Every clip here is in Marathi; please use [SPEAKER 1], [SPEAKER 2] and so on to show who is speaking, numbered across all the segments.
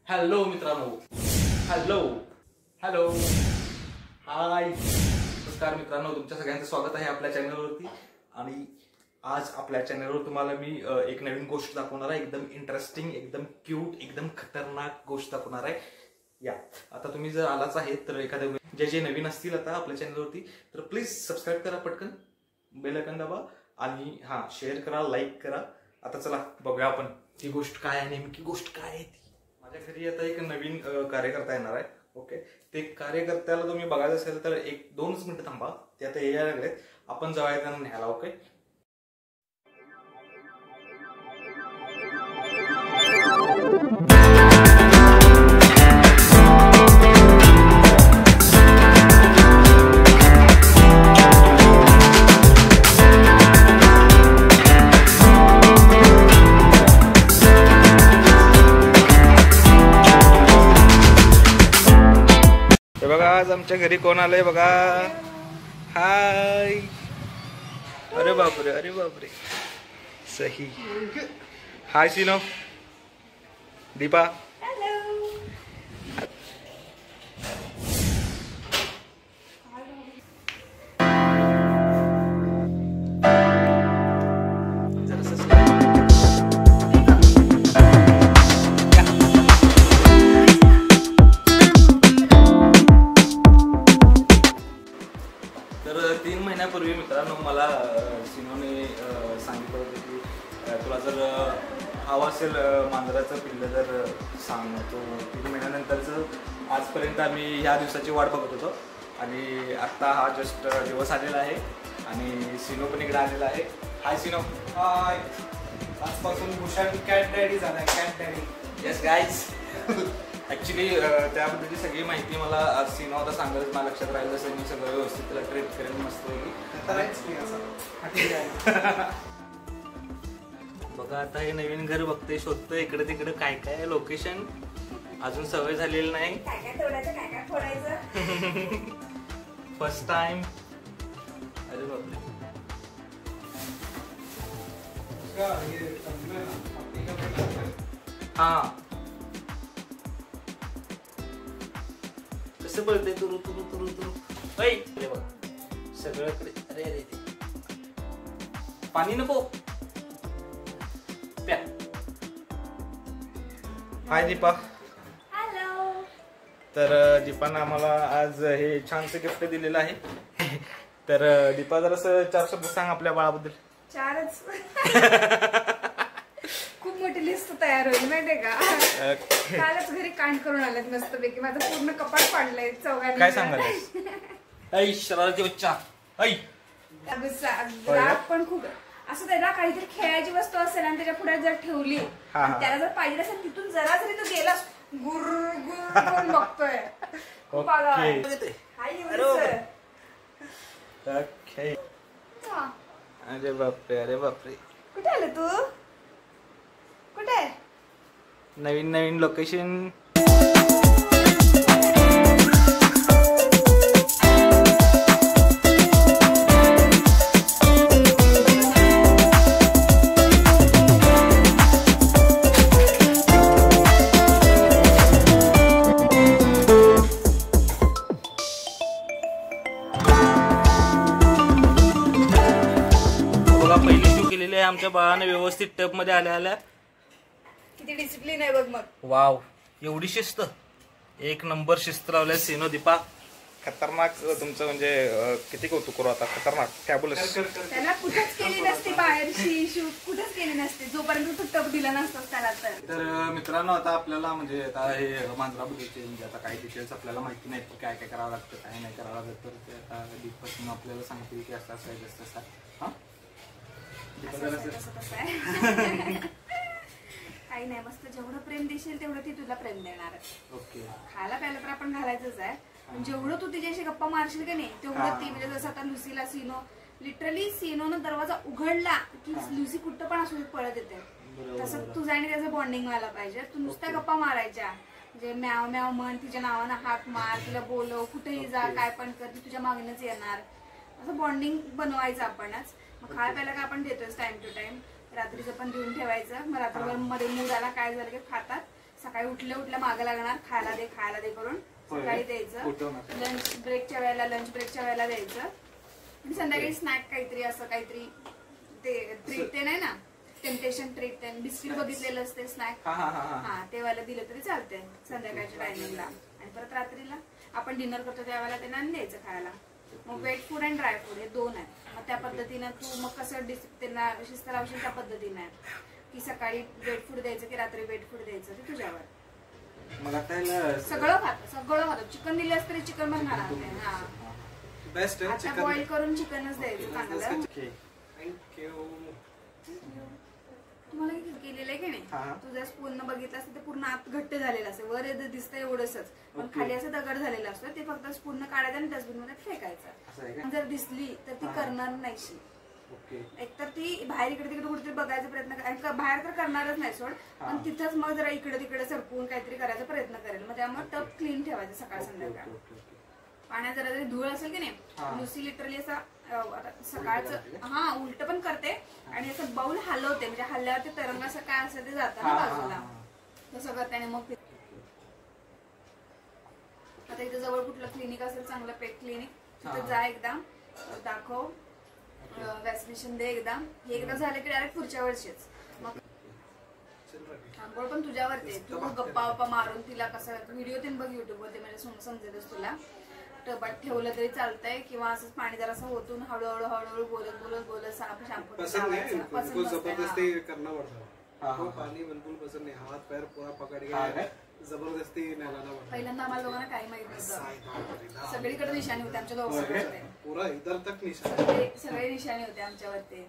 [SPEAKER 1] हॅलो मित्रांनो, हॅलो हॅलो हाय, नमस्कार मित्रांनो, तुमच्या सगळ्यांचं स्वागत आहे आपल्या चॅनलवरती. आणि आज आपल्या चॅनलवर तुम्हाला मी एक नवीन गोष्ट दाखवणार आहे. एकदम इंटरेस्टिंग, एकदम क्यूट, एकदम खतरनाक गोष्ट दाखवणार आहे. या आता तुम्ही जर आलाच आहे तर एखाद्या जे नवीन असतील आता आपल्या चॅनलवरती तर प्लीज सबस्क्राईब करा, पटकन बेल आयकॉन दाबा आणि शेअर करा, लाईक करा. आता चला बघूया आपण ती गोष्ट काय आहे, नेमकी गोष्ट काय आहे ती. माझ्या घरी आता एक नवीन कार्यकर्ता येणार आहे. ओके, ते कार्यकर्त्याला तुम्ही बघायचं असेल तर 1-2 मिनिटं थांबा, ते आता यायला लागलेत. आपण जाऊया त्यांना न्यायला. ओके, बघा आज आमच्या घरी कोण आलंय बघा. हाय, अरे बापरे, अरे बापरे, सही. हाय सिनो, दीपा. तर 3 महिन्यापूर्वी मित्रांनो मला सिनोने सांगितलं होतं की तुला जर हवं असेल मांजराचं पिल्लं तर सांग. तो 3 महिन्यानंतरचं आजपर्यंत आम्ही ह्या दिवसाची वाट बघत होतो आणि आत्ता हा जस्ट दिवस आलेला आहे आणि सिनो पण इकडे आलेला आहे. हाय सिनो.
[SPEAKER 2] हाय, आजपासून भूषण कॅट डॅडी झालाय. Cat daddy.
[SPEAKER 1] Yes guys. Actually त्याबद्दलची सगळी माहिती मला आज सिनो आता सांगायचं मला लक्षात राहील. जसं मी सगळं व्यवस्थित त्याला ट्रीट करेन मस्त बघा. आता हे नवीन घर बघते, शोधतोय इकडे तिकडे काय काय लोकेशन, अजून सवय झालेली नाही. First time. अरे बापरे. हा, कसं बोलते तुरु तुरु तुरु तुरु. अरे बघा सगळ्याकडे. अरे अरे पाणी नको प्या. हाय दीपा.
[SPEAKER 3] हॅलो.
[SPEAKER 1] तर दीपानं आम्हाला आज हे छानसं गिफ्ट दिलेलं आहे. तर दीपा जरासं 4 शब्द सांग आपल्या बाळाबद्दल.
[SPEAKER 3] 4च. खूप मोठी लिस्ट तयार होईल माहितीये का. कालच घरी कांड करून आलेत मस्तपैकी. माझं पूर्ण कपाट पाडलंय चौघांनी.
[SPEAKER 1] काय सांगायलास? ऐ शरारती बच्चा. ऐ
[SPEAKER 3] राग पण खूप. असं त्याला काहीतरी खेळायची वस्तू असेल आणि त्याच्या पुढे जर ठेवली, त्याला जर पाहिजे असेल तिथून जरा जरी तो गेला गुर गुर करून बघतोय. खूप आगाऊ आहे.
[SPEAKER 1] अरे बापरे, अरे बापरे.
[SPEAKER 3] कुठे आलं तू? कुठे?
[SPEAKER 1] नवीन नवीन लोकेशन. पहिली शू केलेली आहे आमच्या बाळाने व्यवस्थित टप मध्ये आल्या.
[SPEAKER 3] किती डिसिप्लिन आहे बघ. मग
[SPEAKER 1] वाव, एवढी शिस्त. 1 नंबर शिस्त लावल्या सिनो. दीपा खतरनाक. तुमचं म्हणजे किती कौतुक करू आता. खतरनाक, फॅब्युलस.
[SPEAKER 3] त्याला कुठेच केली नसती बाहेरची शूट, कुठेच केली नसती जोपर्यंत तू टप दिला नसतास त्याला.
[SPEAKER 1] तर मित्रांनो आता आपल्याला म्हणजे आता हे मांजराबद्दलचे म्हणजे आता काही डिटेल्स आपल्याला माहिती नाही की काय काय करावं लागतं, काय नाही करावं लागतं. तर ते आता दीपक आपल्याला सांगतील की असं असं आहे, तसं हा.
[SPEAKER 3] काही नाही, मस्त जेवढं प्रेम देशील तेवढं ती तुला प्रेम देणार.
[SPEAKER 1] ओके.
[SPEAKER 3] खायला प्यायला तर आपण घालायचंच आहे, पण जेवढं तू तिच्याशी गप्पा मारशील का नाही तेवढं ती. म्हणजे जसं आता लुसीला सिनो, लिटरली सिनोनं दरवाजा उघडला की लुसी कुठं पण असू पळत येते. तसं तुझं आणि त्याचं बॉन्डिंग व्हायला पाहिजे. तू नुसत्या गप्पा मारायच्या, म्हणजे म्याव म्याव म्हण, तिच्या नावानं हाक मार, तिला बोलव, कुठेही जा, काय पण कर, ती तुझ्या मागणंच येणार. असं बॉन्डिंग बनवायचं आपणच. मग खायला प्यायला काय आपण देतोच टाइम टू टाइम. रात्रीचं पण देऊन ठेवायचं. मग रात्रभर मध्ये मूड आला काय झालं की खातात. सकाळी उठल्या मागे लागणार, खायला दे करून सकाळी द्यायचं, लंच ब्रेकच्या वेळेला द्यायचं, आणि संध्याकाळी स्नॅक काहीतरी असं काहीतरी ते ट्रीट ते नाही ना, टेम्पटेशन ट्रीट ते बिस्किट बघितलेलं असते स्नॅक, हा ते वाला दिलं तरी चालतंय संध्याकाळच्या टायमिंगला. आणि परत रात्रीला आपण डिनर करतो त्यावेळेला त्यांना द्यायचं खायला. मग वेट फूड आणि ड्राय फूड हे 2 आहेत. मग त्या पद्धतीनं तू मग कसं त्यांना शिस्त लावशील त्या पद्धतीने आहे की सकाळी वेट फूड द्यायचं की रात्री वेट फूड द्यायचं ते तुझ्यावर.
[SPEAKER 1] मग आता
[SPEAKER 3] सगळं खातो. चिकन दिलं तरी चिकन पण खाणार नाही. हा
[SPEAKER 2] बेस्ट आहे.
[SPEAKER 3] आता बॉईल करून चिकनच द्यायचं चांगलं.
[SPEAKER 2] थँक्यू.
[SPEAKER 3] तुम्हाला केलेलं आहे की नाही, तुझ्या स्पून बघितलं असतं ते पूर्ण आत घट्ट झालेलं असतं, वर दिसतं एवढंच, पण खाली असं दगड झालेलं असतं. ते फक्त स्पून काढायचं आणि डस्टबिन मध्ये फेकायचं. जर दिसली तर ती करणार नाहीशी. एकतर ती बाहेर इकडे तिकडे कुठेतरी बघायचा प्रयत्न कर, बाहेर तर करणारच नाही सोड, पण तिथंच मग जरा इकडे तिकडे सरकवून काहीतरी करायचा प्रयत्न करेल. मग त्यामुळे टब क्लीन ठेवायचं सकाळ संध्याकाळ. पाण्यात जरा जरी धूळ असेल की नाही, लुसी लिटरली असा सकाळचं उलट पण करते आणि असं बाऊल हलवते, म्हणजे हल्ल्यावर ते तरंग असं काय असेल ते जातं ना बाजूला, तसं करते. आणि मग आता इथं जवळ कुठलं क्लिनिक असेल चांगलं पेट क्लिनिक, तिथं जा, एकदा दाखव, वॅक्सिनेशन दे एकदा. हे एकदा झालं की डायरेक्ट पुढच्या वर्षीच. मग आंघोळ पण तुझ्यावरती, तू गप्पा मारून तिला कसं व्हिडिओ ते बघ युट्यूबवरती, म्हणजे समजेलच तुला. टबात ठेवलं तरी चालतंय किंवा असंच पाणी जरा असं होतून हळूहळू बोलत शॅम्पू
[SPEAKER 2] जबरदस्ती करना पड़ता है. पानी बिल्कुल पसंद नहीं, हाथ पैर पूरा पकड़ के जबरदस्ती नहलाना पड़ता है.
[SPEAKER 3] पहिल्यांदा आम्हाला दोघांना काही माहित नव्हतं, सगळीकडे निशाणी होती आमच्या दोघांकडे,
[SPEAKER 2] पूरा इधर तक निशाणी,
[SPEAKER 3] सगळे निशाणी होते आमच्यावरती.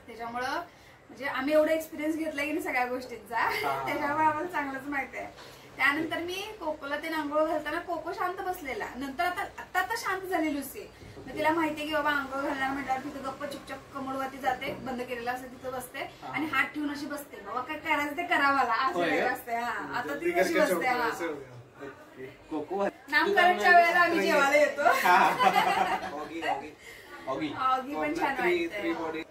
[SPEAKER 3] त्याच्यामुळं म्हणजे आम्ही एवढा एक्सपिरियन्स घेतलाय की नाही सगळ्या गोष्टींचा, त्याच्यामुळे आम्हाला चांगलंच माहित आहे. त्यानंतर मी कोकोला ते आंघोळ घालताना कोको शांत बसलेला, नंतर आता शांत झाली लुसी. मग तिला माहितीये की बाबा आंघोळ घालणार म्हटल्यावर तिथं गप्प चुपचाप कमोडवरती जाते, बंद केलेलं असतं तिथं बसते आणि हात ठेवून अशी बसते, बाबा काय करायचं ते करा मला असं असते. आता ती कशी बसते.
[SPEAKER 1] कोको
[SPEAKER 3] नामकरणच्या वेळेला आम्ही जेवायला येतो. ऑगी पण छान वाटतं.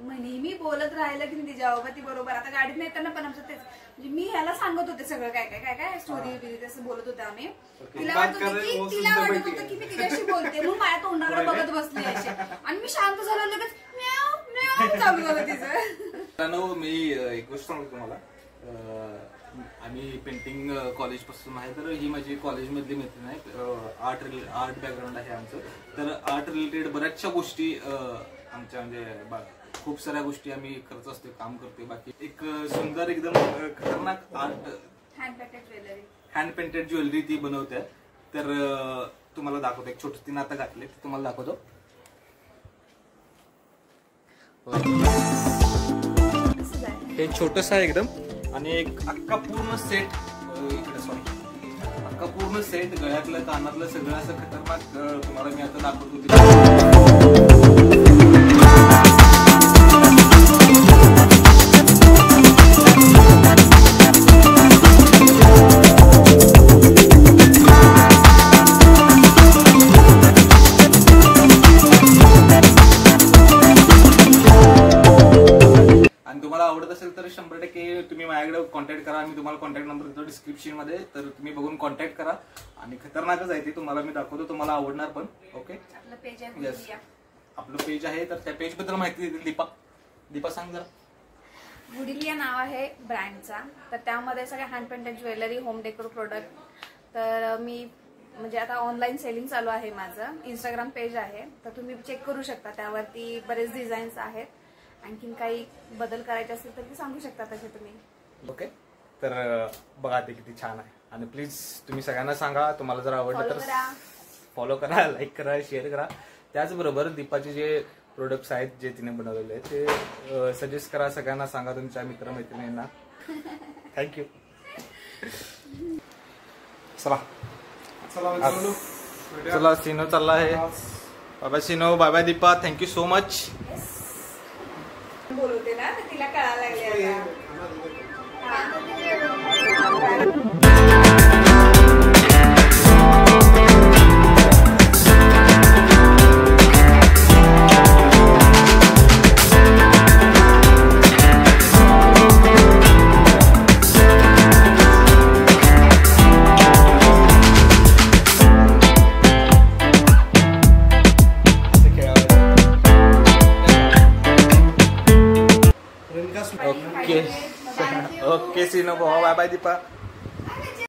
[SPEAKER 3] नेहमी बोलत राहिलं की तिच्या बाबा ती बरोबर. आता गाडीत नेताना पण आमचं तेच, म्हणजे मी ह्याला सांगत होते सगळं काय काय काय काय स्टोरी बिरी असं बोलत होते आम्ही. तिला वाटत होतं की मी तिच्याशी बोलते म्हणून माझ्या तोंडाकडे बघत बसली अशी, आणि मी शांत झालो लगेच म्याव म्याव चालू झालं तिचं.
[SPEAKER 1] मी एक गोष्ट सांगतो तुम्हाला, आम्ही पेंटिंग कॉलेज पासून आहे, तर ही माझी कॉलेजमधली मैत्रीण आहे. आर्ट बॅकग्राऊंड आहे आमचं, तर आर्ट रिलेटेड बऱ्याचशा गोष्टी आमच्या म्हणजे खूप साऱ्या गोष्टी आम्ही करत असतो, काम करतो. बाकी एक सुंदर एकदम खतरनाक आर्ट हँड पेंटेड ज्वेलरी ती बनवते. तर तुम्हाला दाखवतो, एक छोटं तिने आता घातले ते तुम्हाला दाखवतो. हे छोटस आहे एकदम, आणि एक अख्खा पूर्ण सेट, अख्खा पूर्ण सेट गळ्यातलं कानातलं सगळं असं खतरनाक तुम्हाला मी आता दाखवतो. आवडत असेल तर 100% तुम्ही माझ्याकडे कॉन्टॅक्ट करा. मी तुम्हाला कॉन्टॅक्ट नंबर देतो डिस्क्रिप्शन मध्ये, तर तुम्ही बघून कॉन्टॅक्ट करा. आणि खतरनाकच आहे ते, तुम्हाला मी दाखवतो, तुम्हाला आवडणार पण. ओके, आपलं पेज आहे, तर त्या पेज बद्दल माहिती देतील दीपा सांग जरा.
[SPEAKER 3] गुडिलिया नाव आहे ब्रँडचा, तर त्यामध्ये सगळ्या hand painted jewellery, home decor product. तर मी म्हणजे आता ऑनलाईन सेलिंग चालू आहे माझं, इंस्टाग्राम पेज आहे, तर तुम्ही चेक करू शकता, त्यावरती बरेच डिझाईन्स आहेत. आणखीन काही बदल करायचे असेल तर सांगू शकता तसे तुम्ही.
[SPEAKER 1] ओके, तर बघा ते किती छान आहे. आणि प्लीज तुम्ही सगळ्यांना सांगा, तुम्हाला जर आवडलं तर फॉलो करा, लाईक करा, शेअर करा. त्याचबरोबर दीपाचे जे प्रोडक्ट्स आहेत जे तिने बनवलेले आहेत ते सजेस्ट करा, सगळ्यांना सांगा, तुमच्या मित्रमैत्रिणींना. थँक्यू. चला सिनो चालला आहे. बाय सिनो, bye bye Deepa, thank you so much.
[SPEAKER 3] बोलवते ना, तिला कळायला लागले.
[SPEAKER 1] ओके ओके सीनो बाय बाय दीपा.